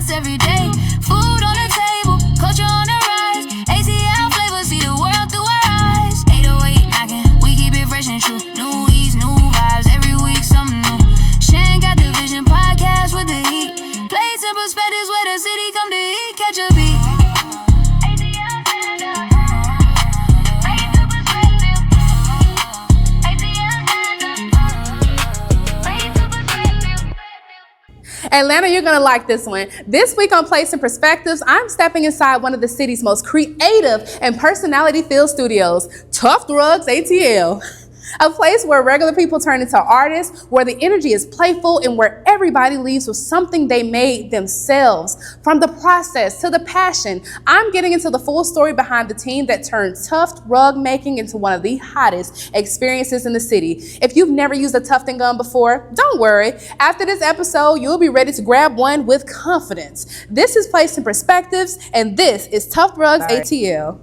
us every day. Food on the table, culture on the rise. ATL flavor, see the world through our eyes. 808 knocking, we keep it fresh and true. New eats, new vibes, every week something new. Shan got the vision, podcast with the heat. Plates and perspectives where the city come to eat. Catch a beat. Atlanta, you're gonna like this one. This week on Place and Perspectives, I'm stepping inside one of the city's most creative and personality-filled studios, Tuft Rugs ATL. A place where regular people turn into artists, where the energy is playful, and where everybody leaves with something they made themselves. From the process to the passion, I'm getting into the full story behind the team that turned Tuft rug making into one of the hottest experiences in the city. If you've never used a tufting gun before, don't worry. After this episode, you'll be ready to grab one with confidence. This is Place and Perspectives, and this is Tuft Rugs ATL.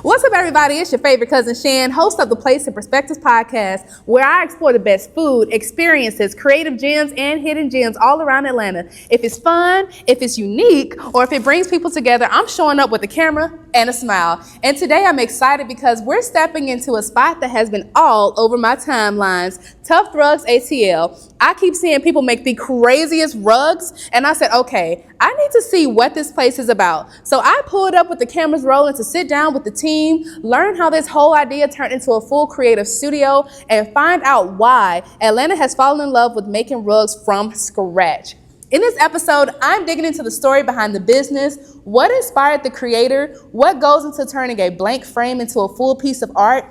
What's up, everybody? It's your favorite cousin Shan, host of the Place and Perspectives podcast, where I explore the best food, experiences, creative gems, and hidden gems all around Atlanta. If it's fun, if it's unique, or if it brings people together, I'm showing up with a camera and a smile. And today I'm excited because we're stepping into a spot that has been all over my timelines, Tuft Rugs ATL. I keep seeing people make the craziest rugs, and I said, okay, I need to see what this place is about. So I pulled up with the cameras rolling to sit down with the team, learn how this whole idea turned into a full creative studio, and find out why Atlanta has fallen in love with making rugs from scratch. In this episode, I'm digging into the story behind the business, what inspired the creator, what goes into turning a blank frame into a full piece of art,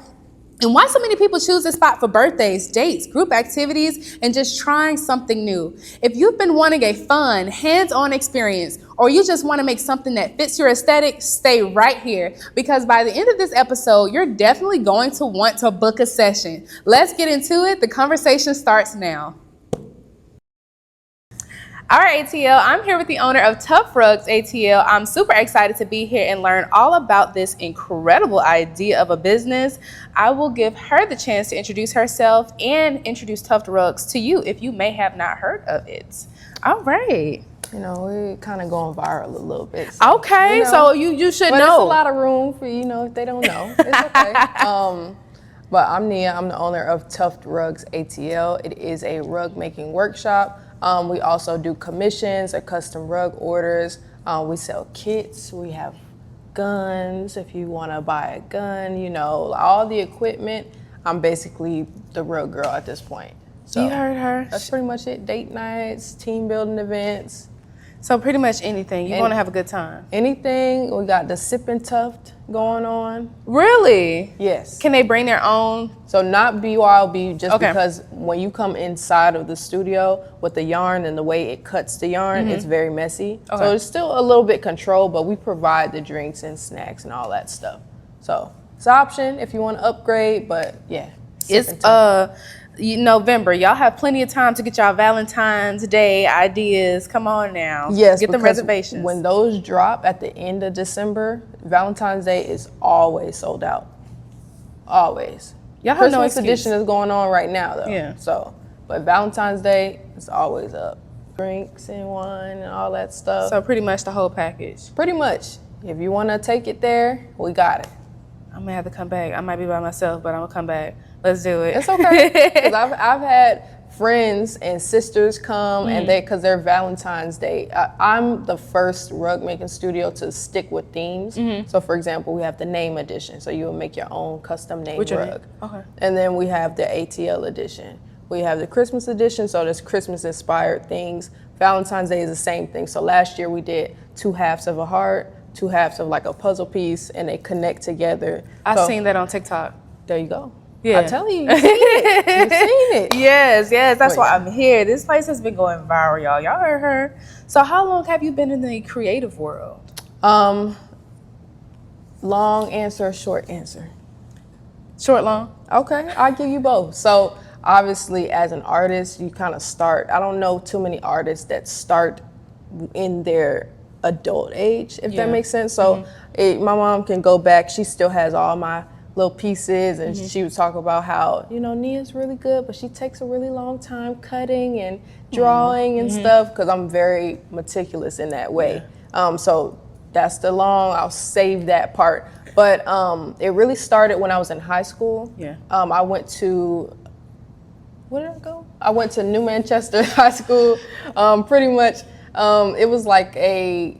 and why so many people choose this spot for birthdays, dates, group activities, and just trying something new. If you've been wanting a fun, hands-on experience, or you just want to make something that fits your aesthetic, stay right here, because by the end of this episode, you're definitely going to want to book a session. Let's get into it. The conversation starts now. All right, ATL, I'm here with the owner of Tuft Rugs ATL. I'm super excited to be here and learn all about this incredible idea of a business. I will give her the chance to introduce herself and introduce Tuft Rugs to you if you may have not heard of it. All right. You know, we're kind of going viral a little bit. So, okay, you know, so you should but know. There's a lot of room for, if they don't know. It's okay. But I'm Nia. I'm the owner of Tuft Rugs ATL. It is a rug making workshop. We also do commissions or custom rug orders. We sell kits. We have guns. If you want to buy a gun, all the equipment. I'm basically the rug girl at this point. So you heard her. That's pretty much it. Date nights, team building events. So pretty much anything. You want to have a good time. Anything. We got the Sip and Tuft going on. Really? Yes. Can they bring their own? So not BYOB, just because when you come inside of the studio with the yarn and the way it cuts the yarn, it's very messy. Okay. So it's still a little bit controlled, but we provide the drinks and snacks and all that stuff. So it's an option if you want to upgrade, but yeah. It's November. Y'all have plenty of time to get y'all Valentine's Day ideas. Come on now. Yes. Get them reservations. When those drop at the end of December, Valentine's Day is always sold out. Always. Y'all have Christmas edition is going on right now though. Yeah. So, but Valentine's Day is always up. Drinks and wine and all that stuff. So pretty much the whole package. Pretty much. If you want to take it there, we got it. I'm gonna have to come back. I might be by myself, but I'm gonna come back. Let's do it. It's okay. Because I've had friends and sisters come and because they're Valentine's Day. I'm the first rug making studio to stick with themes. So for example, we have the name edition. So you will make your own custom name rug. Okay. And then we have the ATL edition. We have the Christmas edition. So there's Christmas inspired things. Valentine's Day is the same thing. So last year we did 2 halves of a heart, 2 halves of like a puzzle piece, and they connect together. I've seen that on TikTok. There you go. Yeah. I tell you, you've seen it. You've seen it. Yes. That's why I'm here. This place has been going viral, y'all. Y'all heard her. So how long have you been in the creative world? Long answer, short answer. Short, long? Okay, I'll give you both. So obviously as an artist, you kind of start, I don't know too many artists that start in their adult age, if that makes sense. So my mom can go back. She still has all my little pieces, and she would talk about how, you know, Nia's really good, but she takes a really long time cutting and drawing and stuff, because I'm very meticulous in that way. So that's the long, I'll save that part. But it really started when I was in high school. I went to, where did I go? I went to New Manchester High School. Pretty much, it was like a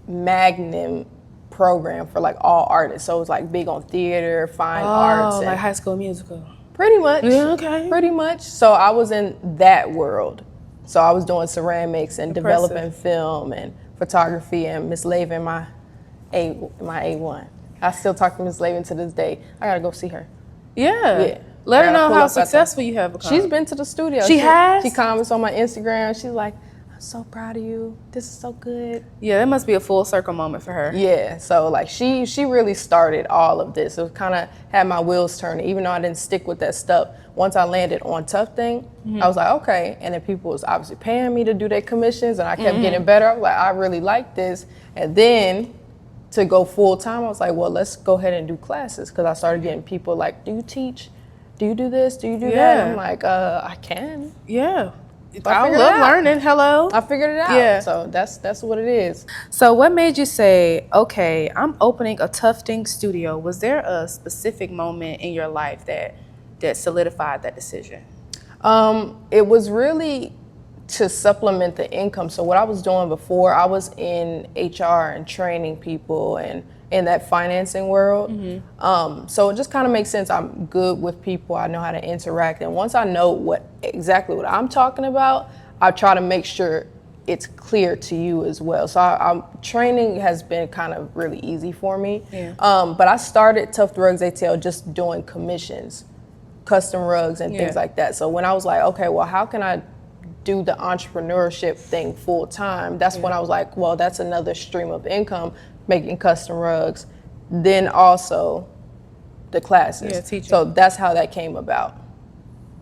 Magnum program for like all artists. So it was like big on theater, fine arts. Oh, like High School Musical. Pretty much. Yeah, okay. Pretty much. So I was in that world. So I was doing ceramics and developing film and photography, and Miss Lavin, my A1. I still talk to Miss Lavin to this day. I gotta go see her. Yeah. Let her know how successful you have become. She's been to the studio. She has? She comments on my Instagram. She's like, I'm so proud of you. This is so good. Yeah, that must be a full circle moment for her. Yeah, so like she really started all of this. It kind of had my wheels turning, even though I didn't stick with that stuff. Once I landed on tufting, I was like, okay. And then people was obviously paying me to do their commissions, and I kept getting better. I was like, I really like this. And then to go full time, I was like, well, let's go ahead and do classes, because I started getting people like, do you teach? Do you do this? Do you do that? I'm like, I can. Yeah. I love learning. Hello. I figured it out. Yeah. So that's what it is. So what made you say, okay, I'm opening a tufting studio? Was there a specific moment in your life that solidified that decision? It was really to supplement the income. So what I was doing before, I was in HR and training people and in that financing world. So it just kind of makes sense. I'm good with people. I know how to interact. And once I know exactly what I'm talking about, I try to make sure it's clear to you as well. So training has been kind of really easy for me. But I started Tuft Rugs ATL just doing commissions, custom rugs and things like that. So when I was like, okay, well, how can I do the entrepreneurship thing full time? That's when I was like, well, that's another stream of income, making custom rugs, then also the classes. Teaching. So that's how that came about.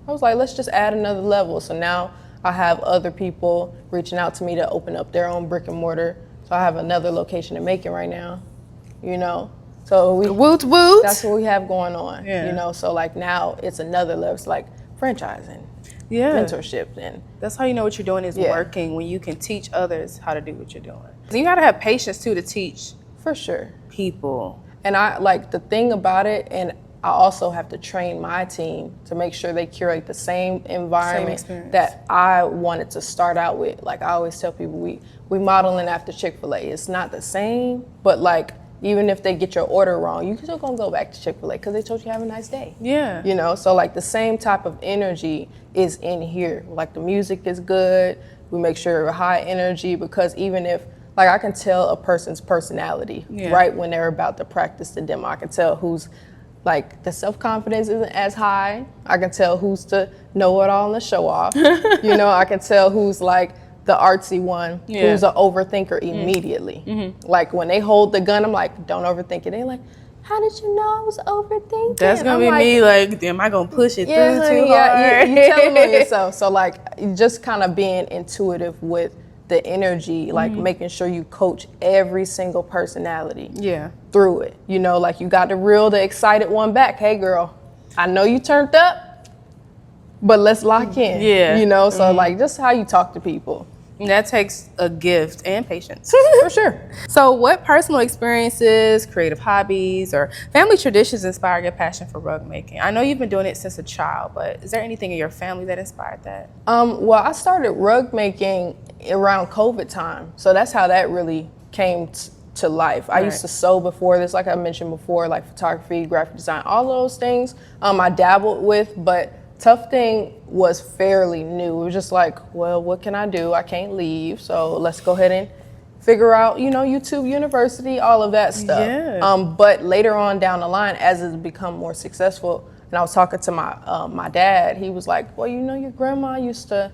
I was like, let's just add another level. So now I have other people reaching out to me to open up their own brick and mortar. So I have another location in Macon right now, you know. So woot. That's what we have going on, you know. So like now it's another level. It's like franchising, mentorship, and that's how you know what you're doing is working, when you can teach others how to do what you're doing. You gotta have patience too to teach. For sure. People. And I like the thing about it, and I also have to train my team to make sure they curate the same environment that I wanted to start out with. Like I always tell people, we modeling after Chick-fil-A. It's not the same, but like even if they get your order wrong, you still gonna go back to Chick-fil-A because they told you have a nice day. Yeah. You know, so like the same type of energy is in here. Like the music is good. We make sure we're high energy, because even if, like, I can tell a person's personality right when they're about to practice the demo. I can tell who's like the self-confidence isn't as high. I can tell who's the know-it-all and the show-off. You know, I can tell who's like the artsy one, who's an overthinker immediately. Like when they hold the gun, I'm like, don't overthink it. They're like, how did you know I was overthinking? That's gonna be like, me. Like, am I gonna push it through too hard? Yeah, you tell them on yourself. So like, just kind of being intuitive with the energy, like making sure you coach every single personality through it. You know, like you got to reel the excited one back. Hey girl, I know you turned up, but let's lock in. You know, so like just how you talk to people. That takes a gift and patience. For sure. So what personal experiences, creative hobbies, or family traditions inspire your passion for rug making? I know you've been doing it since a child, but is there anything in your family that inspired that? Well, I started rug making around COVID time. So that's how that really came to life. I used to sew before this, like I mentioned before, like photography, graphic design, all those things I dabbled with, but tufting was fairly new. It was just like, well, what can I do? I can't leave, so let's go ahead and figure out, you know, YouTube University, all of that stuff. But later on down the line, as it's become more successful, and I was talking to my dad, he was like, well, you know, your grandma used to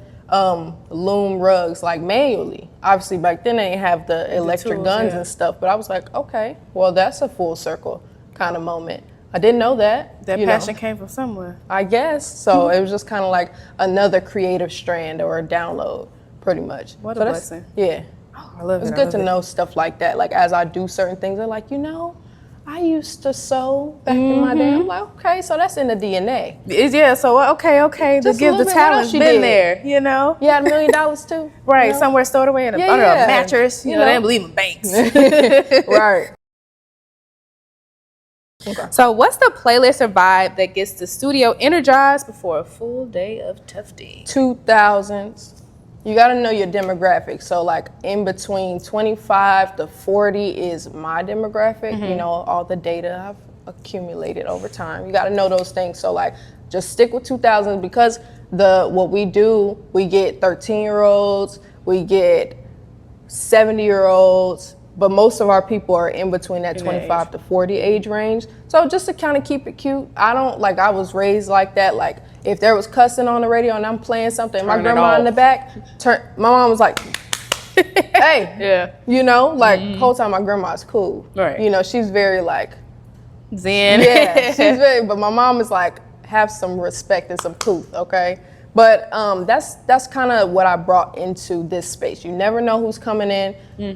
loom rugs like manually. Obviously back then they didn't have the electric guns and stuff, but I was like, okay, well, that's a full circle kind of moment. I didn't know that. That passion came from somewhere. I guess. So it was just kind of like another creative strand or a download, pretty much. What a blessing. Yeah. Oh, I love it. It's good to know stuff like that. Like as I do certain things, I'm like, you know, I used to sew back in my day. I'm like, okay, so that's in the DNA. Yeah, so okay, to Just a give the little bit. What talent's else you been did? there, you know? You had $1 million too? Right, You know? somewhere stored away in Yeah, under yeah. a mattress. You You know, they know. don't believe in banks. Right. Okay. So what's the playlist or vibe that gets the studio energized before a full day of tufting? 2000s. You got to know your demographic. So like in between 25 to 40 is my demographic. You know, all the data I've accumulated over time. You got to know those things. So like just stick with 2000s because what we do, we get 13-year-olds, we get 70-year-olds, but most of our people are in between that 25 to 40 age range. So just to kind of keep it cute, I was raised like that. Like if there was cussing on the radio and I'm playing something, my grandma in the back, my mom was like, hey, Yeah. you know, like the whole time my grandma's cool. Right. You know, she's very like, Zen. yeah, she's very, but my mom is like, have some respect and some couth, okay? But that's kind of what I brought into this space. You never know who's coming in.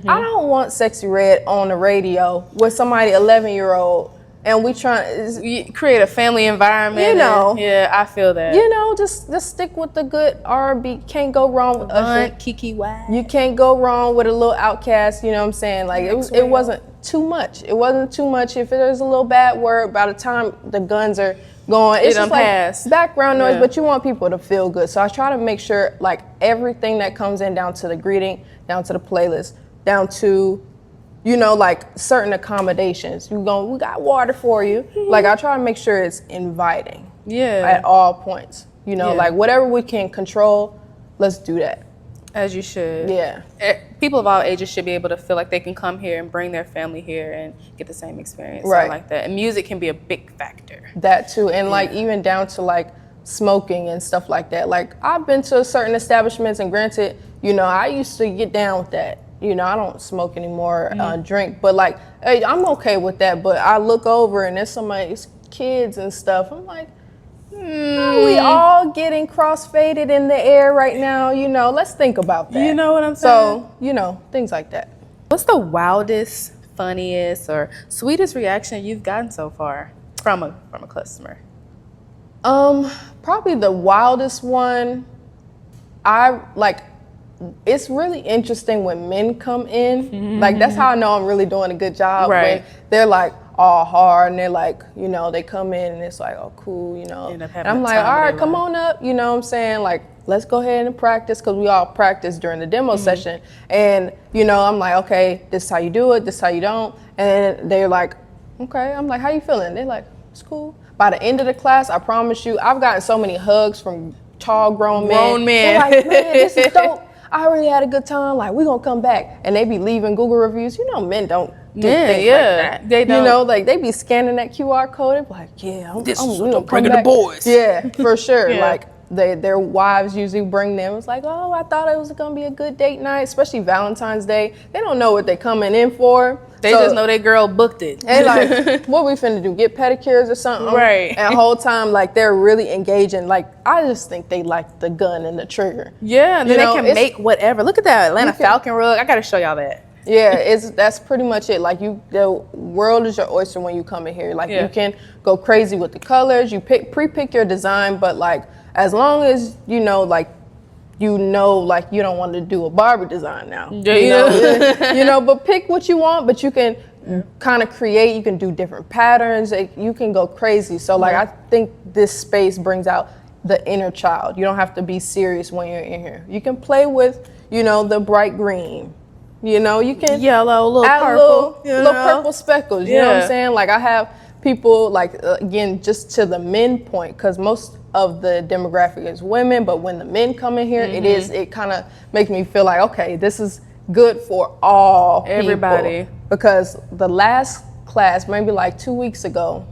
I don't want Sexy Red on the radio with somebody 11-year-old and we trying create a family environment. You know. Yeah, I feel that. you know, just stick with the good R&B. Can't go wrong with Usher. Kiki Y. You can't go wrong with a little Outcast. You know what I'm saying? Like it wasn't too much. It wasn't too much. If there's a little bad word, by the time the guns are going, it's just like background noise. Yeah. But you want people to feel good. So I try to make sure like everything that comes in, down to the greeting, down to the playlist, down to, you know, like certain accommodations. We got water for you. Like I try to make sure it's inviting. Yeah. At all points. You know, Yeah. like whatever we can control, let's do that. As you should. Yeah. People of all ages should be able to feel like they can come here and bring their family here and get the same experience. Right. I like that. And music can be a big factor. That too. And like even down to like smoking and stuff like that. Like I've been to certain establishments and granted, you know, I used to get down with that. You know, I don't smoke anymore, drink, but like, hey, I'm okay with that. But I look over and there's somebody's kids and stuff. I'm like, are we all getting crossfaded in the air right now? You know, let's think about that. You know what I'm saying? So, you know, things like that. What's the wildest, funniest, or sweetest reaction you've gotten so far from a customer? Probably the wildest one, it's really interesting when men come in. Like that's how I know I'm really doing a good job. Right. When they're like all hard and they're like, you know, they come in and it's like, oh cool, you know. End up And having I'm the like, time of all right, their come life. on up, you know what I'm saying? Like, let's go ahead and practice, because we all practice during the demo session. And, you know, I'm like, okay, this is how you do it, this is how you don't. And they're like, okay. I'm like, how you feeling? They're like, it's cool. By the end of the class, I promise you, I've gotten so many hugs from tall grown men. They're like, man, this is dope. I really had a good time. Like, we gonna come back. And they be leaving Google reviews. You know, men don't do things like that. They don't. You know, like they be scanning that QR code. They be like, yeah, we gonna bring come the back. boys. Yeah, for sure. Yeah. Like their wives usually bring them. It's like, oh, I thought it was gonna be a good date night, especially Valentine's Day. They don't know what they're coming in for. They just know their girl booked it. And like, what we finna do? Get pedicures or something? Right. And the whole time, like, they're really engaging. Like, I just think they like the gun and the trigger. Yeah, and then You know, they can make whatever. Look at that Atlanta Falcon rug. I gotta show y'all that. Yeah, that's pretty much it. Like the world is your oyster when you come in here. Like you can go crazy with the colors. You pre-pick your design, but like as long as you know, like you don't want to do a Barbie design now. You know, but pick what you want. But you can kind of create. You can do different patterns. You can go crazy. So like I think this space brings out the inner child. You don't have to be serious when you're in here. You can play with the bright green. You know, you can yellow, little add purple, little purple speckles. You know what I'm saying? Like I have people like again just to the men point, because most of the demographic is women, but when the men come in here, it kind of makes me feel like, okay, this is good for all everybody. People. Because the last class, maybe like 2 weeks ago,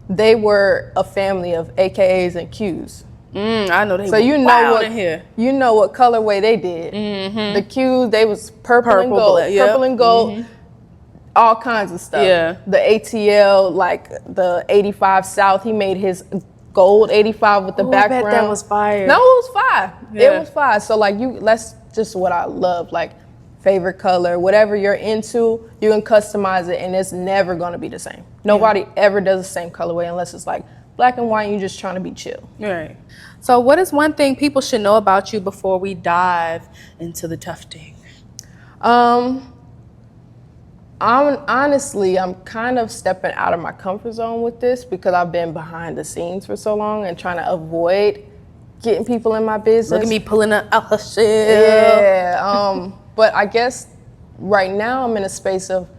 they were a family of AKAs and Qs. I know they. So you know what in here. You know what colorway they did. The Qs, they was purple and gold, purple and gold, all kinds of stuff. Yeah. The ATL, like the 85 South, he made his gold 85 with the background. I bet that was fire. No, it was fire. Yeah. It was fire. So like that's just what I love. Like favorite color, whatever you're into, you can customize it and it's never gonna be the same. Nobody ever does the same colorway unless it's like black and white and you're just trying to be chill. Right. So what is one thing people should know about you before we dive into the tufting? I'm kind of stepping out of my comfort zone with this because I've been behind the scenes for so long and trying to avoid getting people in my business. Look at me pulling up out her shell. Yeah. But I guess right now I'm in a space of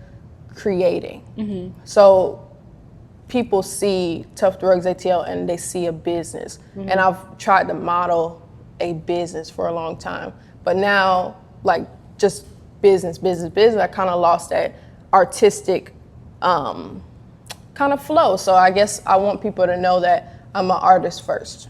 creating. So people see Tuft Rugs ATL and they see a business. And I've tried to model a business for a long time. But now, like, just business, I kind of lost that artistic kind of flow. So I guess I want people to know that I'm an artist first.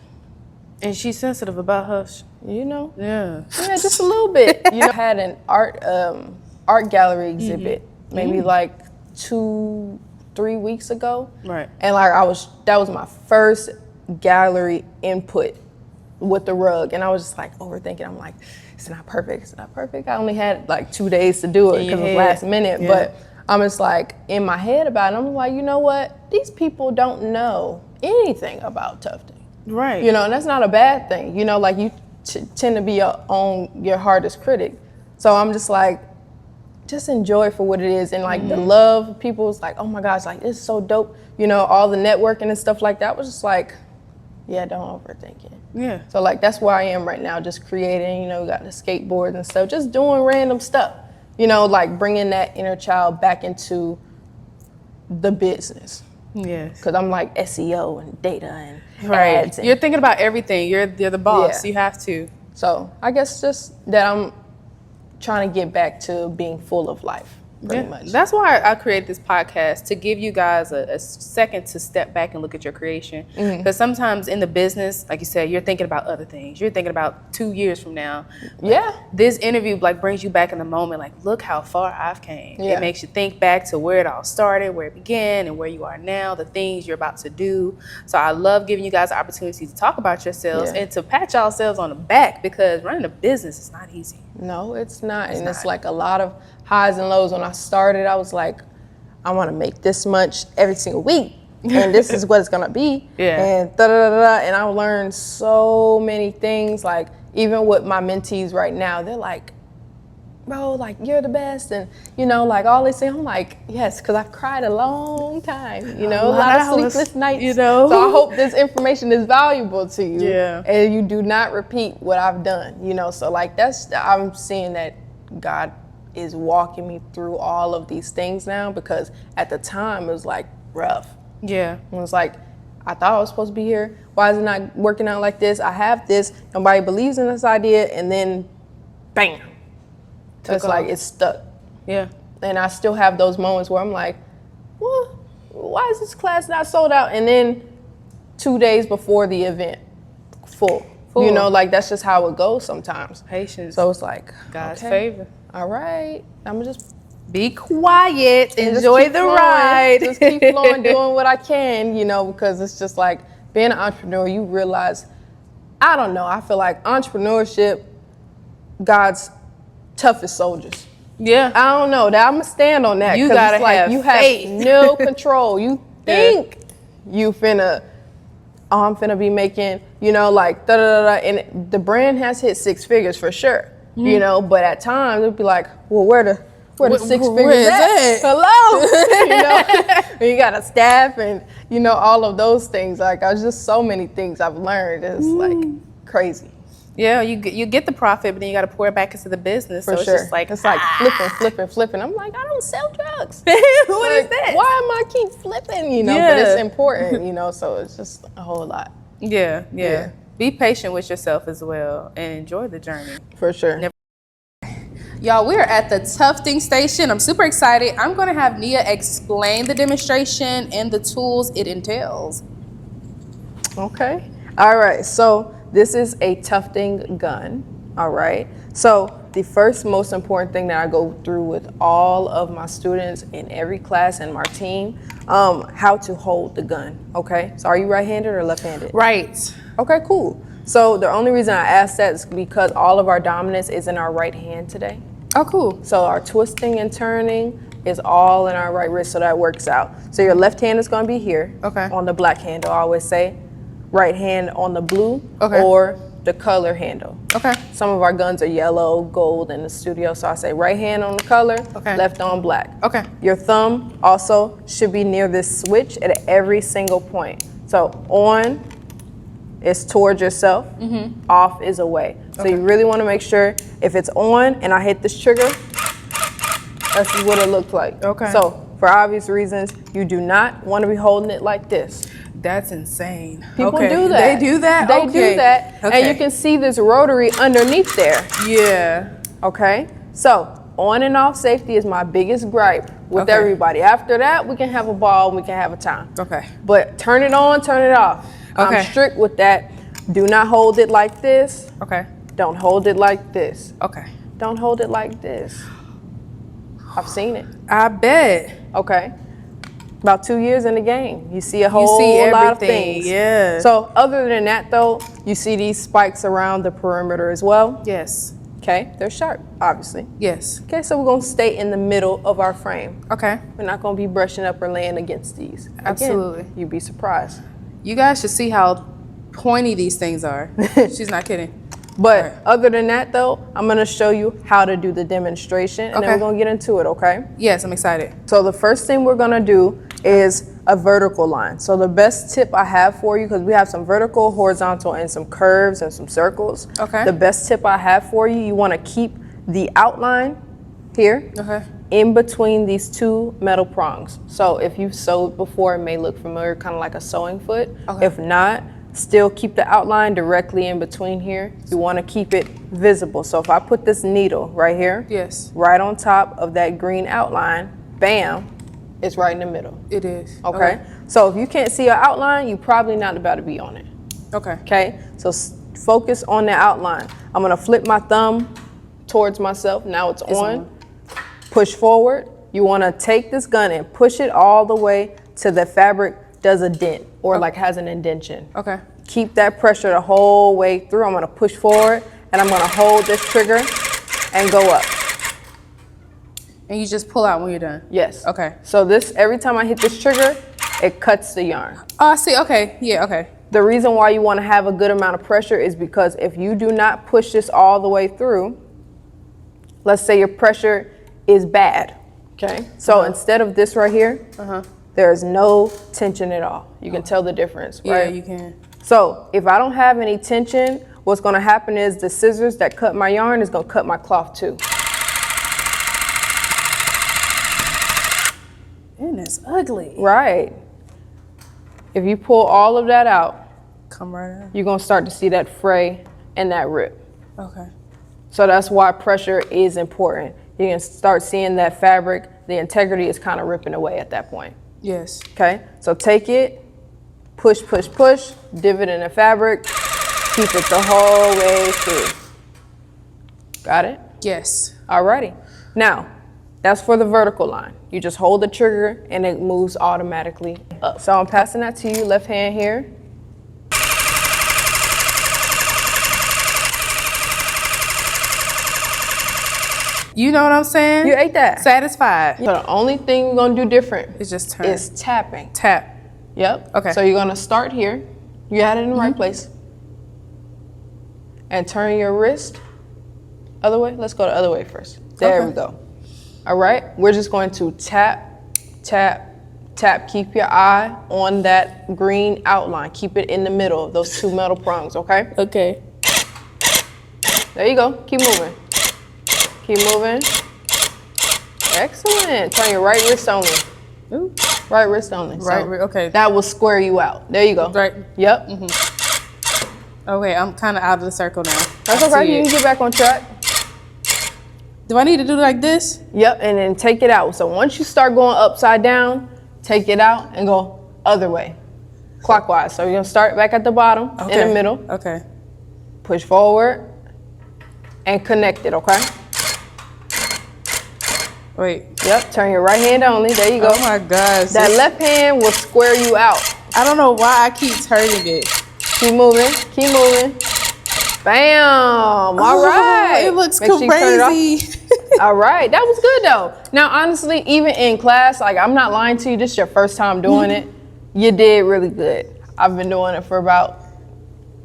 And she's sensitive about her. You know? Yeah. Yeah, just a little bit. You know, I had an art gallery exhibit maybe like 2-3 weeks ago. Right. And like that was my first gallery input with the rug. And I was just like overthinking. I'm like, it's not perfect. It's not perfect. I only had like 2 days to do it because it was last minute. Yeah. But I'm just like in my head about it. I'm like, you know what? These people don't know anything about tufting. Right. You know, and that's not a bad thing. You know, like you tend to be your hardest critic. So I'm just like, just enjoy it for what it is. And like the love, people's like, oh my gosh, like it's so dope. You know, all the networking and stuff like that was just like, yeah, don't overthink it. Yeah. So like that's where I am right now, just creating, you know, got the skateboards and stuff, just doing random stuff. You know, like bringing that inner child back into the business. Yes. Because I'm like SEO and data and Right. ads. And, You're thinking about everything. You're the boss. Yeah. You have to. so I guess just that I'm trying to get back to being full of life, pretty much. That's why I created this podcast, to give you guys a second to step back and look at your creation. Because sometimes in the business, like you said, you're thinking about other things. You're thinking about 2 years from now. Yeah. This interview like brings you back in the moment. Like, look how far I've came. Yeah. It makes you think back to where it all started, where it began, and where you are now, the things you're about to do. So I love giving you guys the opportunity to talk about yourselves and to pat yourselves on the back, because running a business is not easy. No, it's not. It's like a lot of highs and lows. When I started, I was like, I want to make this much every single week. And this is what it's going to be. Yeah. And da-da-da-da. And I learned so many things. Like, even with my mentees right now, they're like, bro, like, you're the best. And, you know, like, all they say, I'm like, yes, because I've cried a long time, you know, a lot of sleepless nights. You know. So I hope this information is valuable to you. Yeah. And you do not repeat what I've done, you know. So, like, I'm seeing that God is walking me through all of these things now, because at the time it was, like, rough. Yeah. It was like, I thought I was supposed to be here. Why is it not working out like this? I have this. Nobody believes in this idea. And then, bam. It's like it's stuck. Yeah. And I still have those moments where I'm like, well, why is this class not sold out? And then 2 days before the event, full. You know, like that's just how it goes sometimes. Patience. So it's like, God's okay, favor. all right, I'm gonna just Be quiet. just Enjoy keep the flowing. ride. Just keep flowing, doing what I can, you know, because it's just like being an entrepreneur, you realize, I don't know, I feel like entrepreneurship, God's toughest soldiers. Yeah. I don't know. I'm gonna stand on that. You 'cause gotta it's like have you faith. have no control. You think you finna, I'm finna be making, you know, like da da da da. And the brand has hit 6 figures for sure, you know. But at times it'll be like, well, where the 6 where figures is at? it? Hello, you know. You got a staff and you know all of those things. Like, there's just so many things I've learned. It's like crazy. Yeah, you get the profit, but then you got to pour it back into the business. For so sure. It's just like, it's like flipping. I'm like, I don't sell drugs. What is Like, that? Why am I keep flipping? You know, but it's important, you know, so it's just a whole lot. Yeah. Be patient with yourself as well and enjoy the journey. For sure. Y'all, we're at the tufting station. I'm super excited. I'm going to have Nia explain the demonstration and the tools it entails. Okay. All right. So this is a tufting gun. All right. So the first most important thing that I go through with all of my students in every class and my team, how to hold the gun. Okay. So are you right-handed or left-handed? Right. Okay, cool. So the only reason I asked that is because all of our dominance is in our right hand today. Oh, cool. So our twisting and turning is all in our right wrist, so that works out. So your left hand is going to be here, Okay. on the black handle, I always say. Right hand on the blue, Okay. or the color handle. Okay. Some of our guns are yellow, gold in the studio, so I say right hand on the color, Okay. left on black. Okay. Your thumb also should be near this switch at every single point. So on is towards yourself, off is away. So you really want to make sure if it's on and I hit this trigger, that's what it looks like. Okay. So for obvious reasons, you do not want to be holding it like this. That's insane. People Okay. do that. They do that? They Okay. do that. Okay. And you can see this rotary underneath there. Yeah. Okay? So on and off safety is my biggest gripe with Okay. everybody. After that, we can have a ball and we can have a time. Okay. But turn it on, turn it off. Okay. I'm strict with that. Do not hold it like this. Okay. Don't hold it like this. Okay. Don't hold it like this. I've seen it. I bet. Okay. About 2 years in the game, you see a whole see lot of everything, things. yeah. So other than that though, you see these spikes around the perimeter as well. Yes. Okay, they're sharp, obviously. Yes. Okay, so we're gonna stay in the middle of our frame. Okay. We're not gonna be brushing up or laying against these. Again, Absolutely. you'd be surprised. You guys should see how pointy these things are. She's not kidding. But Right. other than that though, I'm gonna show you how to do the demonstration and Okay. then we're gonna get into it, okay? Yes, I'm excited. So the first thing we're gonna do is a vertical line. So the best tip I have for you, because we have some vertical, horizontal, and some curves and some circles. Okay. The best tip I have for you, you wanna keep the outline here Okay. in between these two metal prongs. So if you've sewed before, it may look familiar, kind of like a sewing foot. Okay. If not, still keep the outline directly in between here. You wanna keep it visible. So if I put this needle right here, Yes, right on top of that green outline, bam, it's right in the middle. it is. Okay? So if you can't see your outline, you're probably not about to be on it. Okay. Okay? So focus on the outline. I'm gonna flip my thumb towards myself. Now it's on. Push forward. You wanna take this gun and push it all the way to the fabric does a dent or like has an indentation. Okay. Keep that pressure the whole way through. I'm gonna push forward and I'm gonna hold this trigger and go up. And you just pull out when you're done. Yes. Okay. So this, every time I hit this trigger, it cuts the yarn. Oh, I see. Okay. Yeah. Okay. The reason why you want to have a good amount of pressure is because if you do not push this all the way through, let's say your pressure is bad. Okay. So instead of this right here, there is no tension at all. You can tell the difference, Yeah, right? you can. So if I don't have any tension, what's going to happen is the scissors that cut my yarn is going to cut my cloth too. And it's ugly. Right. If you pull all of that out, Come right out. you're going to start to see that fray and that rip. Okay. So that's why pressure is important. You can start seeing that fabric, the integrity is kind of ripping away at that point. Yes. Okay, so take it, push, push, push, divot in the fabric, keep it the whole way through. Got it? Yes. Alrighty. Now, that's for the vertical line. You just hold the trigger and it moves automatically up. So I'm passing that to you, left hand here. You know what I'm saying? You ate that. Satisfied. So the only thing we're gonna do different It's just turn. is tapping. Tap. Yep. Okay. So you're gonna start here. You had it in the right place. And turn your wrist. Other way? Let's go the other way first. There Okay. we go. All right. We're just going to tap, tap, tap. Keep your eye on that green outline. Keep it in the middle of those two metal prongs, okay? Okay. There you go. Keep moving. Keep moving. Excellent. Turn your right wrist only. Ooh. Right wrist only. Right. Okay. That will square you out. There you go. Right. Yep. Okay. I'm kind of out of the circle now. That's I okay. see You it. can get back on track. Do I need to do it like this? Yep, and then take it out. So once you start going upside down, take it out and go other way, clockwise. So you're gonna start back at the bottom, in the middle, Okay. push forward, and connect it, okay? Wait. Yep, turn your right hand only, there you go. Oh my gosh. That left hand will square you out. I don't know why I keep turning it. Keep moving, keep moving. Bam, all right. It looks Make sure you turn it off. crazy. All right, that was good though. Now, honestly, even in class, like I'm not lying to you, this is your first time doing it. You did really good. I've been doing it for about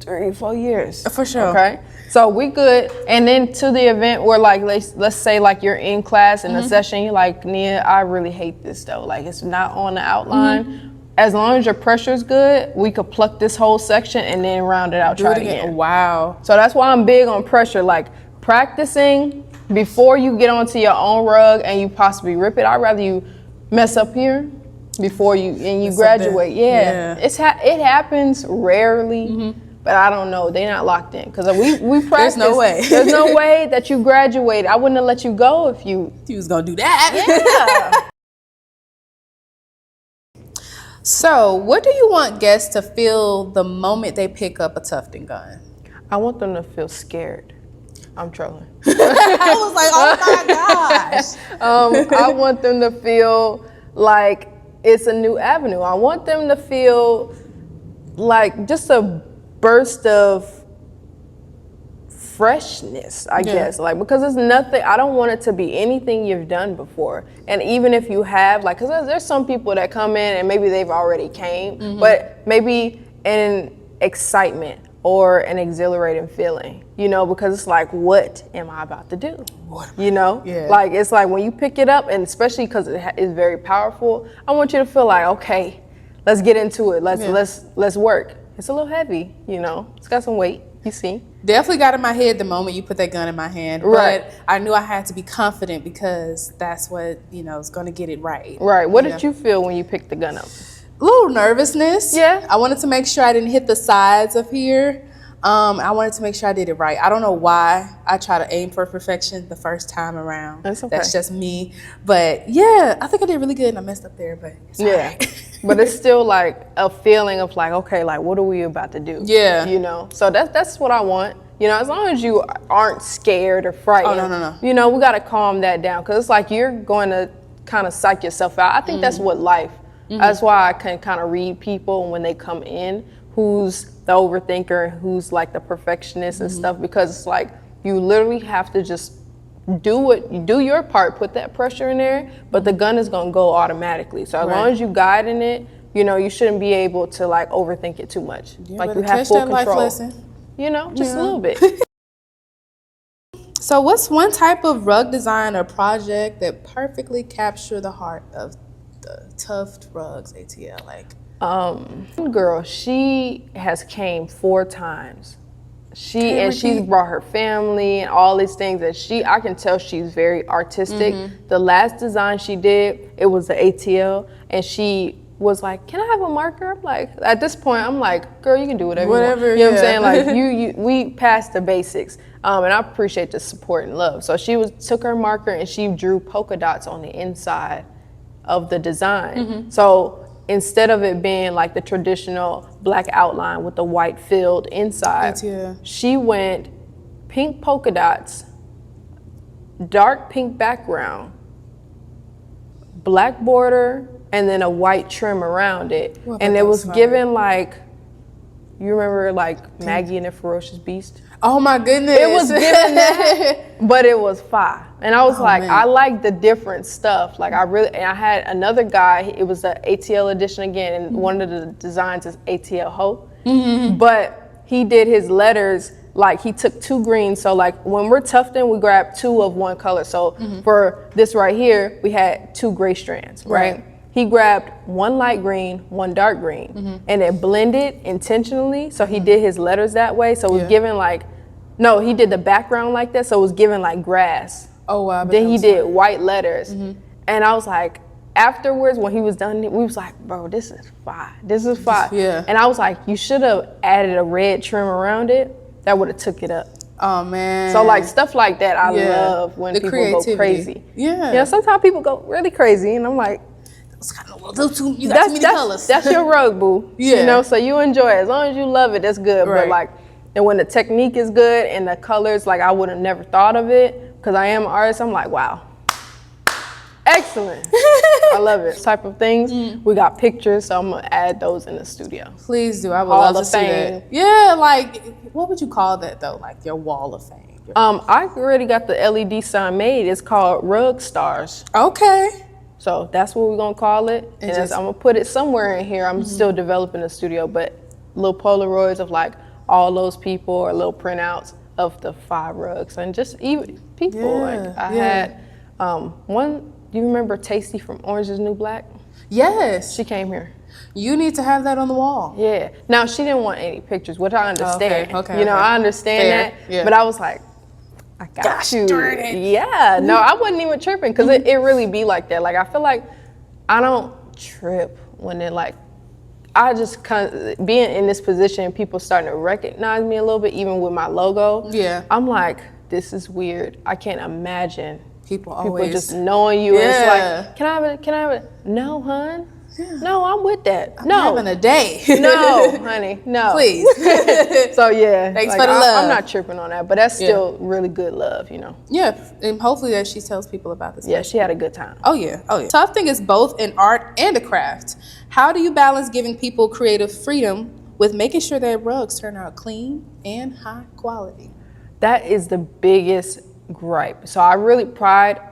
3-4 years. For sure. Okay, so we good. And then to the event where like let's say like you're in class in a session, you're like, Nia, I really hate this though. Like it's not on the outline. As long as your pressure is good, we could pluck this whole section and then round it out. Try it again. Wow. So that's why I'm big on pressure. Like practicing before you get onto your own rug and you possibly rip it. I'd rather you mess up here before you graduate. Yeah. It happens rarely, but I don't know. They're not locked in because we practice. There's no way. There's no way that you graduate. I wouldn't have let you go if you was gonna do that. Yeah. So, what do you want guests to feel the moment they pick up a tufting gun? I want them to feel scared. I'm trolling. I was like, oh my gosh. I want them to feel like it's a new avenue. I want them to feel like just a burst of freshness, I guess. Like, because it's nothing, I don't want it to be anything you've done before. And even if you have, like, because there's some people that come in and maybe they've already came, but maybe an excitement or an exhilarating feeling, you know, because it's like, what am I about to do? You know, like it's like when you pick it up, and especially because it is very powerful, I want you to feel like, okay, let's get into it. Let's work. It's a little heavy, you know, it's got some weight, you see. Definitely got in my head the moment you put that gun in my hand, but I knew I had to be confident because that's what, you know, is going to get it right. Right. What did you feel when you picked the gun up? A little nervousness. Yeah. I wanted to make sure I didn't hit the sides of here. I wanted to make sure I did it right. I don't know why I try to aim for perfection the first time around. That's okay. That's just me. But yeah, I think I did really good and I messed up there, but it's all right. But it's still like a feeling of like, okay, like what are we about to do? Yeah. You know, so that's what I want. You know, as long as you aren't scared or frightened. Oh, no. You know, we got to calm that down because it's like you're going to kind of psych yourself out. I think that's what life. That's why I can kind of read people when they come in, who's the overthinker, who's like the perfectionist and stuff, because it's like you literally have to just do your part, put that pressure in there, but the gun is gonna go automatically. So as long as you guiding it, you know, you shouldn't be able to like overthink it too much. Like you have full control. You know, just a little bit. So what's one type of rug design or project that perfectly capture the heart of the Tuft Rugs ATL? Like, girl, she has came 4 times. She's brought her family and all these things, and I can tell she's very artistic. The last design she did, it was the ATL, and she was like, can I have a marker? I'm like, at this point, I'm like, girl, you can do whatever you want. You know what I'm saying? Like, we passed the basics, and I appreciate the support and love. So she took her marker and she drew polka dots on the inside of the design. So instead of it being like the traditional black outline with the white filled inside, she went pink polka dots, dark pink background, black border, and then a white trim around it. And it was given like, you remember like Maggie and the Ferocious Beast? oh my goodness. It was given that, but it was fire. And I was like, man. I like the different stuff. Like and I had another guy, it was the ATL edition again, and one of the designs is ATL Ho. But he did his letters, like he took 2 greens. So like when we're tufting, we grab 2 of one color. So for this right here, we had 2 gray strands, right? He grabbed 1 light green, 1 dark green, and it blended intentionally. So he did his letters that way. So it was given like, no, he did the background like that. So it was given like grass. Oh, wow. Then he did white letters. And I was like, afterwards, when he was done, we was like, bro, this is fire. This is fire. And I was like, you should have added a red trim around it. That would have took it up. Oh, man. So like stuff like that, I love when people go crazy. You know, sometimes people go really crazy, and I'm like, it's kind of a little too, you got too many colors. That's your rug, boo. You know, so you enjoy it. As long as you love it, that's good. But like, and when the technique is good and the colors, like I would have never thought of it, because I am an artist, I'm like, wow. Excellent. I love it. Type of things. We got pictures, so I'm gonna add those in the studio. Please do. I would love to see that. Yeah, like, what would you call that though? Like your wall of fame. I already got the LED sign made. It's called Rug Stars. Okay. So that's what we're gonna call it. And I'm gonna put it somewhere in here. I'm still developing the studio, but little Polaroids of like all those people or little printouts of the 5 rugs and just even people. Like I had one. Do you remember Tasty from Orange Is New Black? Yes. She came here. You need to have that on the wall. Yeah. Now she didn't want any pictures, which I understand. Okay. You know, I understand that. Yeah. But I was like, I got Gosh you. darn it. Yeah. No, I wasn't even tripping because it really be like that. Like I feel like I don't trip when it like I just kind of being in this position, people starting to recognize me a little bit, even with my logo. Yeah. I'm like, this is weird. I can't imagine People always just knowing you. It's like, can I have it? Can I have it? No, hun. Yeah. No, I'm with that. I'm having a day. No, honey, no. Please. So yeah. Thanks for the love. I'm not tripping on that, but that's still really good love, you know. Yeah, and hopefully that she tells people about this. Yeah, she had a good time. Oh yeah. Tufting is both an art and a craft. How do you balance giving people creative freedom with making sure their rugs turn out clean and high quality? That is the biggest gripe. So I really pride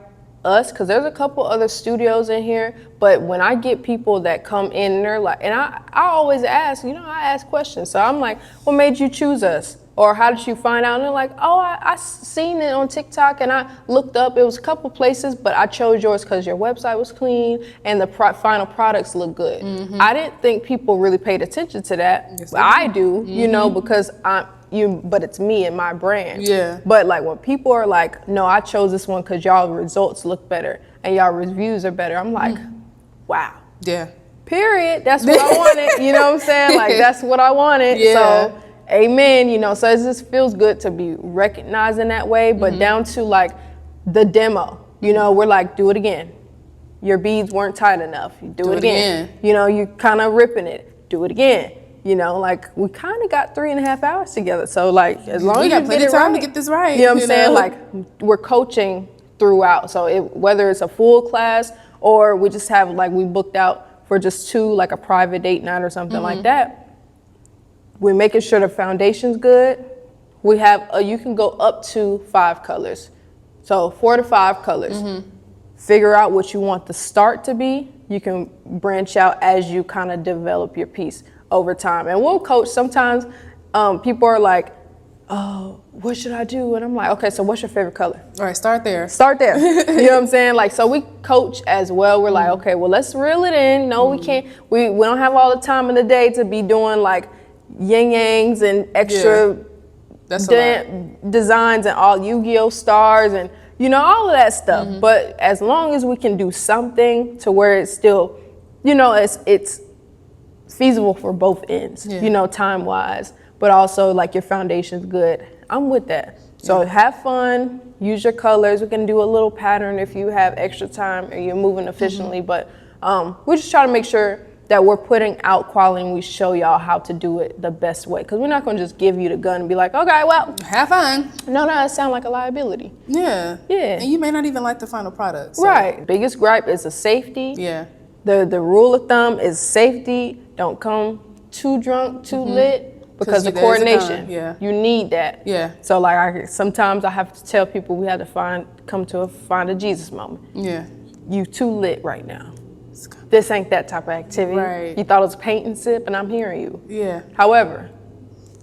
us, because there's a couple other studios in here, but when I get people that come in and they're like, and I always ask, you know, I ask questions. So I'm like, what made you choose us? Or how did you find out? And they're like, oh, I seen it on TikTok and I looked up. It was a couple places, but I chose yours because your website was clean and the final products look good. Mm-hmm. I didn't think people really paid attention to that. Yes, I do, you know, because but it's me and my brand. Yeah. But like when people are like, no, I chose this one because y'all results look better and y'all reviews are better. I'm like, wow. Yeah. Period. That's what I wanted. You know what I'm saying? Like that's what I wanted. Yeah. So amen. You know, so it just feels good to be recognized in that way, but down to like the demo, you know, we're like, do it again. Your beads weren't tight enough. You do it again. You know, you kind of ripping it. Do it again. You know, like we kind of got 3.5 hours together. So like, as long as you got plenty of time to get this right. You know what I'm saying? Like we're coaching throughout. So whether it's a full class or we just have like, we booked out for just 2, like a private date night or something like that. We're making sure the foundation's good. We have, you can go up to 5 colors. So 4 to 5 colors. Figure out what you want the start to be. You can branch out as you kind of develop your piece over time. And we'll coach. Sometimes people are like, oh, what should I do? And I'm like, okay, so what's your favorite color? All right, start there. Start there. You know what I'm saying? Like, so we coach as well. We're like, okay, well, let's reel it in. No, we can't. We don't have all the time in the day to be doing like yin-yangs and extra designs and all Yu-Gi-Oh stars and, you know, all of that stuff. But as long as we can do something to where it's still, you know, it's feasible for both ends, you know, time-wise, but also like your foundation's good. I'm with that. So have fun, use your colors. We can do a little pattern if you have extra time or you're moving efficiently, but we just try to make sure that we're putting out quality and we show y'all how to do it the best way. Because we're not going to just give you the gun and be like, okay, well. Have fun. No, it sounds like a liability. Yeah. Yeah. And you may not even like the final product. So. Right. Biggest gripe is the safety. Yeah. The rule of thumb is safety. Don't come too drunk, too lit, because the coordination. You need that. Yeah. So like sometimes I have to tell people we have to find a Jesus moment. Yeah. You too lit right now. This ain't that type of activity. Right. You thought it was paint and sip, and I'm hearing you. Yeah. However,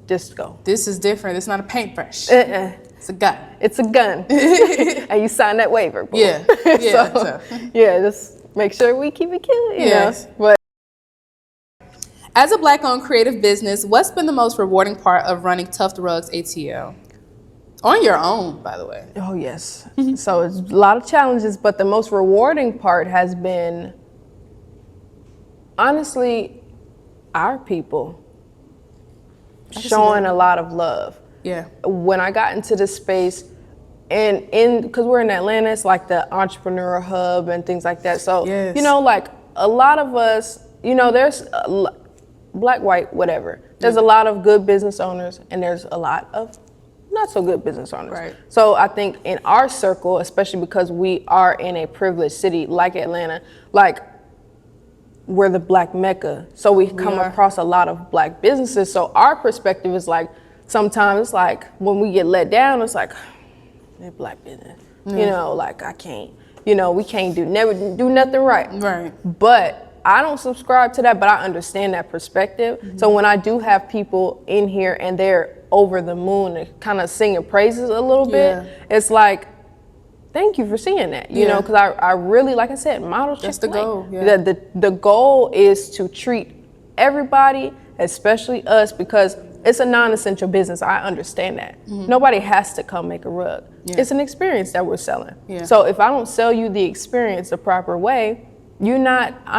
just go. This is different. It's not a paintbrush. It's a gun. It's a gun. And you sign that waiver. Boy. Yeah. Yeah. So, yeah, just make sure we keep it cute. Yes. But as a Black-owned creative business, what's been the most rewarding part of running Tuft Rugs ATL? On your own, by the way. Oh, yes. So it's a lot of challenges, but the most rewarding part has been, honestly, our people showing a lot of love. Yeah. When I got into this space, and because we're in Atlanta, it's like the entrepreneur hub and things like that. So, you know, like a lot of us, you know, there's black, white, whatever. There's a lot of good business owners and there's a lot of not so good business owners. Right. So I think in our circle, especially because we are in a privileged city like Atlanta, like we're the Black Mecca. So we come across a lot of Black businesses. So our perspective is like, sometimes it's like when we get let down, it's like, they're black business. You know, like I can't, you know, we can't never do nothing right. Right. But I don't subscribe to that, but I understand that perspective. So when I do have people in here and they're over the moon and kind of singing praises a little bit, it's like, thank you for seeing that, you know, because I really, like I said, model Chick-fil-A. That's the goal. The goal is to treat everybody, especially us, because it's a non-essential business. I understand that. Nobody has to come make a rug. It's an experience that we're selling. So if I don't sell you the experience the proper way, I'm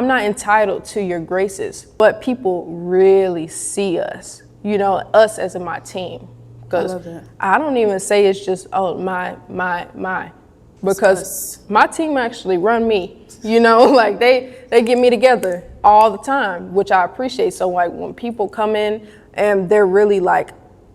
not entitled to your graces. But people really see us, you know, us as my team. Because I don't even say it's just, my. Because my team actually run me, you know, like they get me together all the time, which I appreciate. So like when people come in and they're really like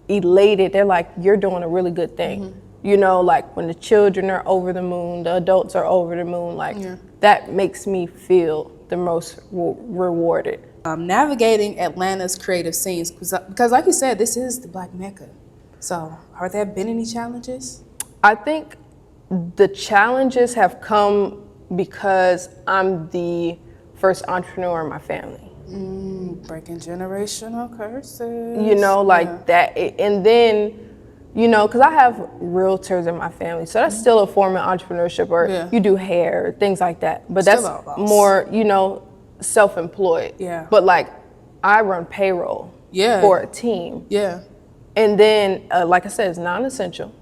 elated, they're like, you're doing a really good thing. You know, like when the children are over the moon, the adults are over the moon, like that makes me feel the most rewarded. Navigating Atlanta's creative scenes, because like you said, this is the Black Mecca. So have there been any challenges? I think the challenges have come because I'm the first entrepreneur in my family. Breaking generational curses. You know, like that. And then, you know, because I have realtors in my family, so that's still a form of entrepreneurship, or you do hair, things like that. But Still that's more, you know, self-employed. But like, I run payroll for a team. And then, like I said, it's non-essential,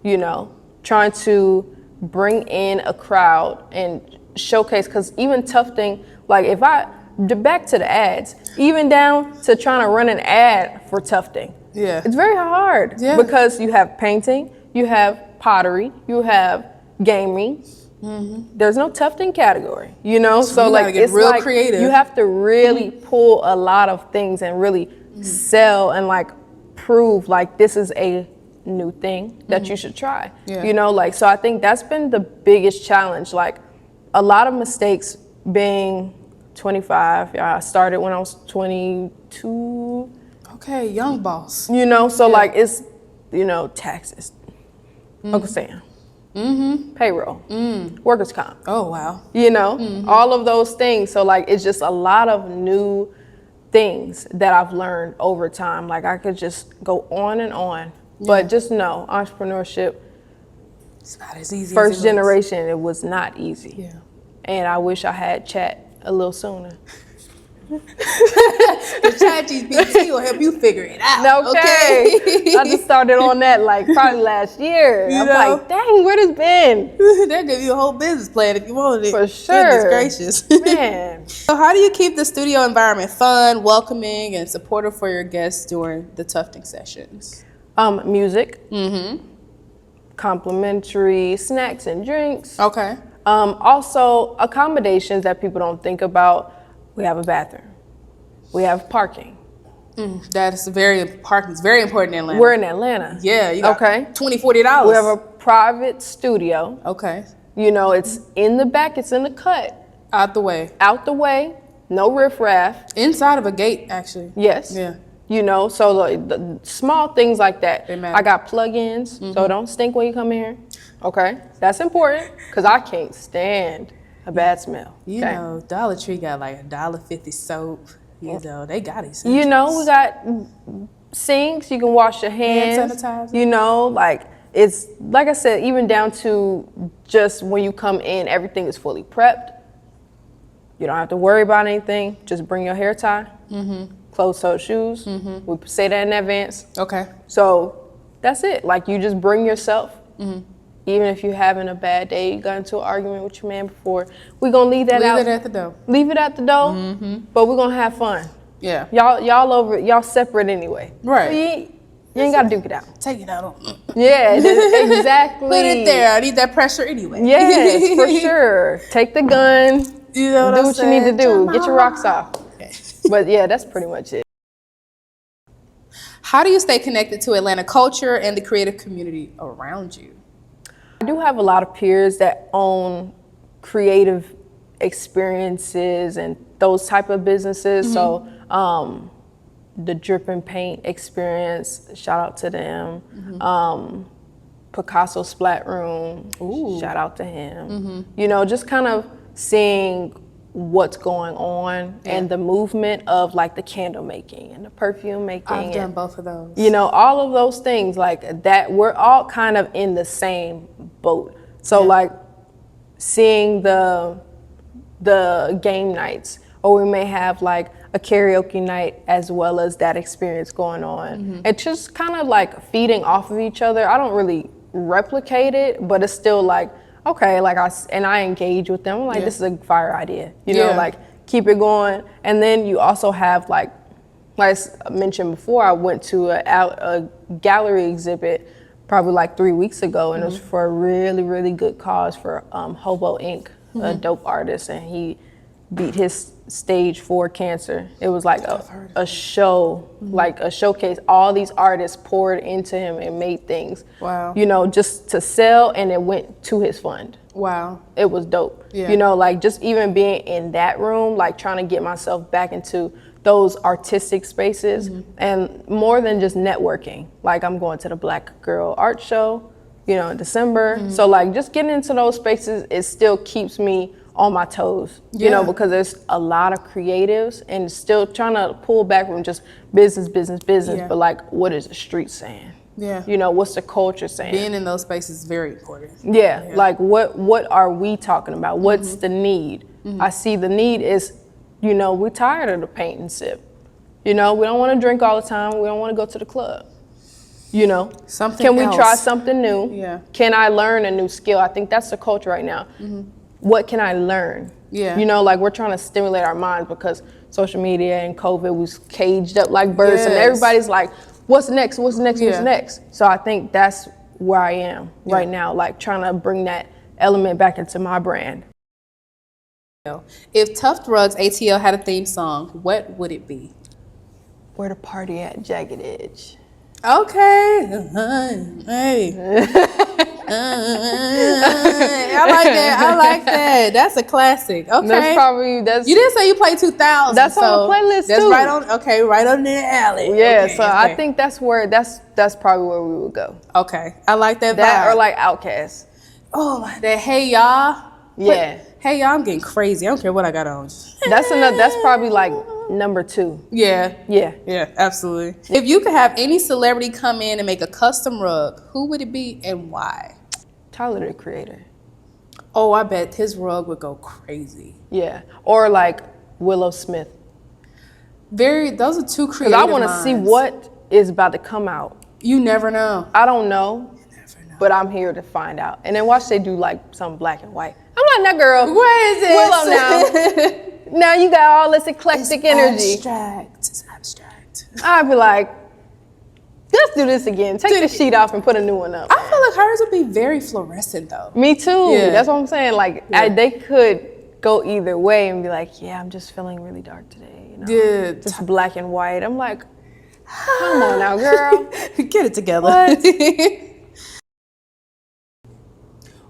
you know, trying to bring in a crowd and showcase, because even tufting, like if back to the ads, even down to trying to run an ad for tufting. It's very hard because you have painting, you have pottery, you have gaming. There's no tufting category, you know? So you like, it's real like creative. You have to really pull a lot of things and really sell and like prove like this is a new thing that you should try. You know, like, so I think that's been the biggest challenge. Like a lot of mistakes being 25. I started when I was 22. Okay, young boss. You know, so like it's, you know, taxes, Uncle Sam, payroll, workers' comp. Oh, wow. You know, all of those things. So like it's just a lot of new things that I've learned over time. Like I could just go on and on, but just know entrepreneurship, it's not as easy. First generation, it was not easy. And I wish I had chat a little sooner. The ChatGPT will help you figure it out. Okay. I just started on that like probably last year. I'm like, dang, where this been? They'll give you a whole business plan if you wanted it. For sure. Goodness gracious. Man. So how do you keep the studio environment fun, welcoming, and supportive for your guests during the tufting sessions? Music. Complimentary snacks and drinks. Okay. Also accommodations that people don't think about. We have a bathroom. We have parking. That's parking is very important in Atlanta. We're in Atlanta. Yeah, you got $20, $40. We have a private studio. Okay. You know, it's in the back, it's in the cut. Out the way. Out the way, no riffraff. Inside of a gate, actually. Yes. Yeah. You know, so the small things like that. They matter. I got plug-ins, so don't stink when you come in here. Okay, that's important, because I can't stand a bad smell. You know, Dollar Tree got like $1.50 soap. You know, they got it. You know, we got sinks, you can wash your hands. Hand sanitizer. You know, like it's, like I said, even down to just when you come in, everything is fully prepped. You don't have to worry about anything. Just bring your hair tie, closed-toed shoes. We say that in advance. Okay. So that's it. Like you just bring yourself. Even if you're having a bad day, you got into an argument with your man before, we're gonna leave that out. Leave it at the door. Leave it at the door, but we're gonna have fun. Yeah. Y'all separate anyway. Right. So you ain't gotta duke it out. Take it out. Yeah, exactly. Put it there. I need that pressure anyway. Yes, for sure. Take the gun. You know do what you need to do. Get your rocks off. Okay. But yeah, that's pretty much it. How do you stay connected to Atlanta culture and the creative community around you? I do have a lot of peers that own creative experiences and those type of businesses. So the drip and paint experience, shout out to them. Picasso Splat Room. Ooh. Shout out to him. You know, just kind of seeing what's going on and the movement of like the candle making and the perfume making. I've done both of those. You know, all of those things like that, we're all kind of in the same boat. So like seeing the game nights, or we may have like a karaoke night as well as that experience going on. It's just kind of like feeding off of each other. I don't really replicate it, but it's still like, okay, like I engage with them. I'm like, this is a fire idea, you know, like keep it going. And then you also have like I mentioned before, I went to a gallery exhibit probably like 3 weeks ago, and it was for a really, really good cause for Hobo Inc., a dope artist, and he beat his stage 4 cancer. It was like a show, like a showcase. All these artists poured into him and made things, you know, just to sell, and it went to his fund. Wow. It was dope. You know, like just even being in that room, like trying to get myself back into those artistic spaces, and more than just networking. Like I'm going to the Black Girl Art Show, you know, in December. So like just getting into those spaces, it still keeps me on my toes, you know, because there's a lot of creatives and still trying to pull back from just business, but like what is the street saying? You know, what's the culture saying? Being in those spaces is very important. Like what are we talking about? What's the need? I see the need is, you know, we're tired of the paint and sip. You know, we don't want to drink all the time. We don't want to go to the club. You know, can we try something new? Can I learn a new skill? I think that's the culture right now. What can I learn? You know, like we're trying to stimulate our minds because social media and COVID was caged up like birds, and everybody's like, what's next? What's next? What's next? So I think that's where I am right now, like trying to bring that element back into my brand. If Tuft Rugs ATL had a theme song, what would it be? Where the party at, Jagged Edge. Okay. Hey. I like that. I like that. That's a classic. Okay. That's you didn't say you played 2000. That's on the playlist that's too. Right on the alley. Yeah. Okay, so I think that's probably where we would go. Okay. I like that vibe. That or like Outkast. Oh, that Hey Y'all. Yeah. Hey Y'all, I'm getting crazy. I don't care what I got on. That's probably like number 2. Yeah, absolutely. If you could have any celebrity come in and make a custom rug, who would it be and why? Tyler, the Creator. Oh, I bet his rug would go crazy. Yeah, or like Willow Smith. Those are two creative Because I want to see what is about to come out. You never know. I don't know. But I'm here to find out. And then watch they do like some black and white. I'm like, that girl. Where is it? Willow now. Now you got all this eclectic energy. It's abstract. I'd be like, let's do this again. Take the sheet off and put a new one up. I feel like hers would be very fluorescent though. Me too. Yeah. That's what I'm saying. Like they could go either way and be like, yeah, I'm just feeling really dark today. You know? Yeah. Just black and white. I'm like, come on now, girl. Get it together. What?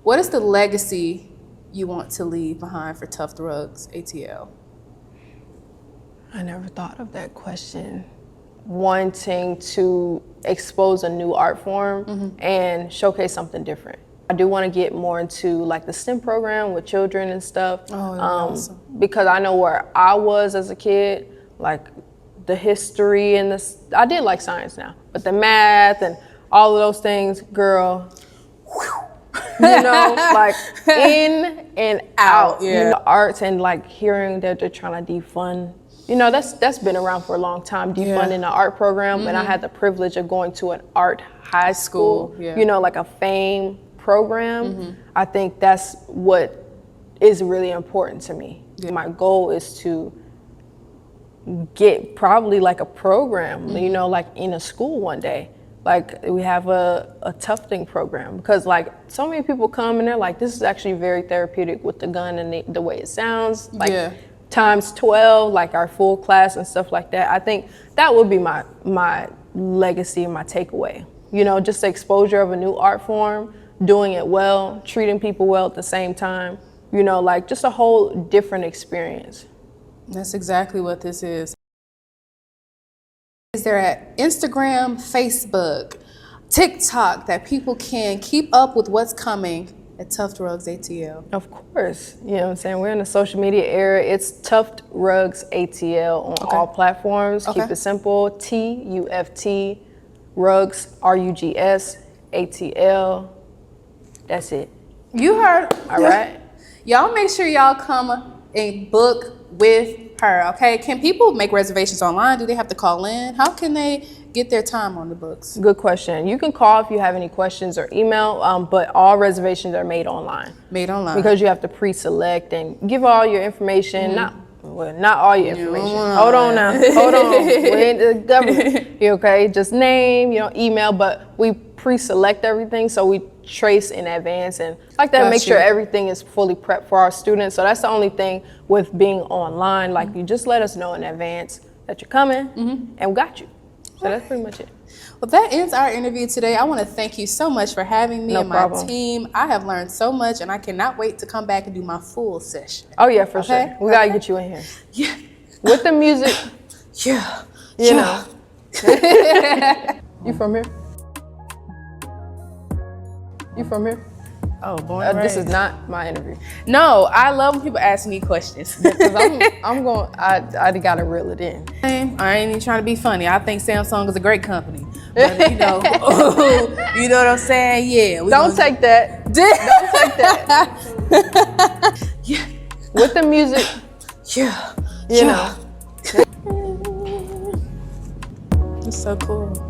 What is the legacy you want to leave behind for Tuft Rugs ATL? I never thought of that question. Wanting to expose a new art form and showcase something different. I do want to get more into like the STEM program with children and stuff. Awesome. Because I know where I was as a kid, like the history and I did like science now, but the math and all of those things, girl, you know, like in and out. Yeah. You know, arts and like hearing that they're trying to defund. You know, that's been around for a long time, defunding the art program. And I had the privilege of going to an art high school, you know, like a FAME program. I think that's what is really important to me. My goal is to get probably like a program, you know, like in a school one day. Like we have a tufting program because like so many people come and they're like, this is actually very therapeutic with the gun and the way it sounds. Like times 12, like our full class and stuff like that. I think that would be my legacy and my takeaway. You know, just the exposure of a new art form, doing it well, treating people well at the same time. You know, like just a whole different experience. That's exactly what this is. Is there an Instagram, Facebook, TikTok that people can keep up with what's coming at Tuft Rugs ATL? Of course, you know what I'm saying? We're in the social media era. It's Tuft Rugs ATL on all platforms. Keep it simple, TUFT Rugs, RUGS, ATL. That's it. You heard. All right. Y'all make sure y'all come and book with her, okay? Can people make reservations online? Do they have to call in? How can they get their time on the books? Good question. You can call if you have any questions or email, but all reservations are made online. Made online. Because you have to pre-select and give all your information. Not all your information. Hold on now. Hold on. We're in the government. You okay? Just name, email, but we pre-select everything, so we trace in advance and like that. Make sure everything is fully prepped for our students. So that's the only thing with being online. Like you just let us know in advance that you're coming, and we got you. So that's pretty much it. Well, that ends our interview today. I want to thank you so much for having me and my team. I have learned so much, and I cannot wait to come back and do my full session. Oh yeah, for sure. We gotta get you in here. Yeah. With the music. Yeah. You know. You from here? You from here? Oh, boy. This is not my interview. No, I love when people ask me questions. Because I gotta reel it in. I ain't even trying to be funny. I think Samsung is a great company. But, you know what I'm saying? Yeah. Don't take that. Don't take that. Yeah. With the music. Yeah. You know. It's so cool.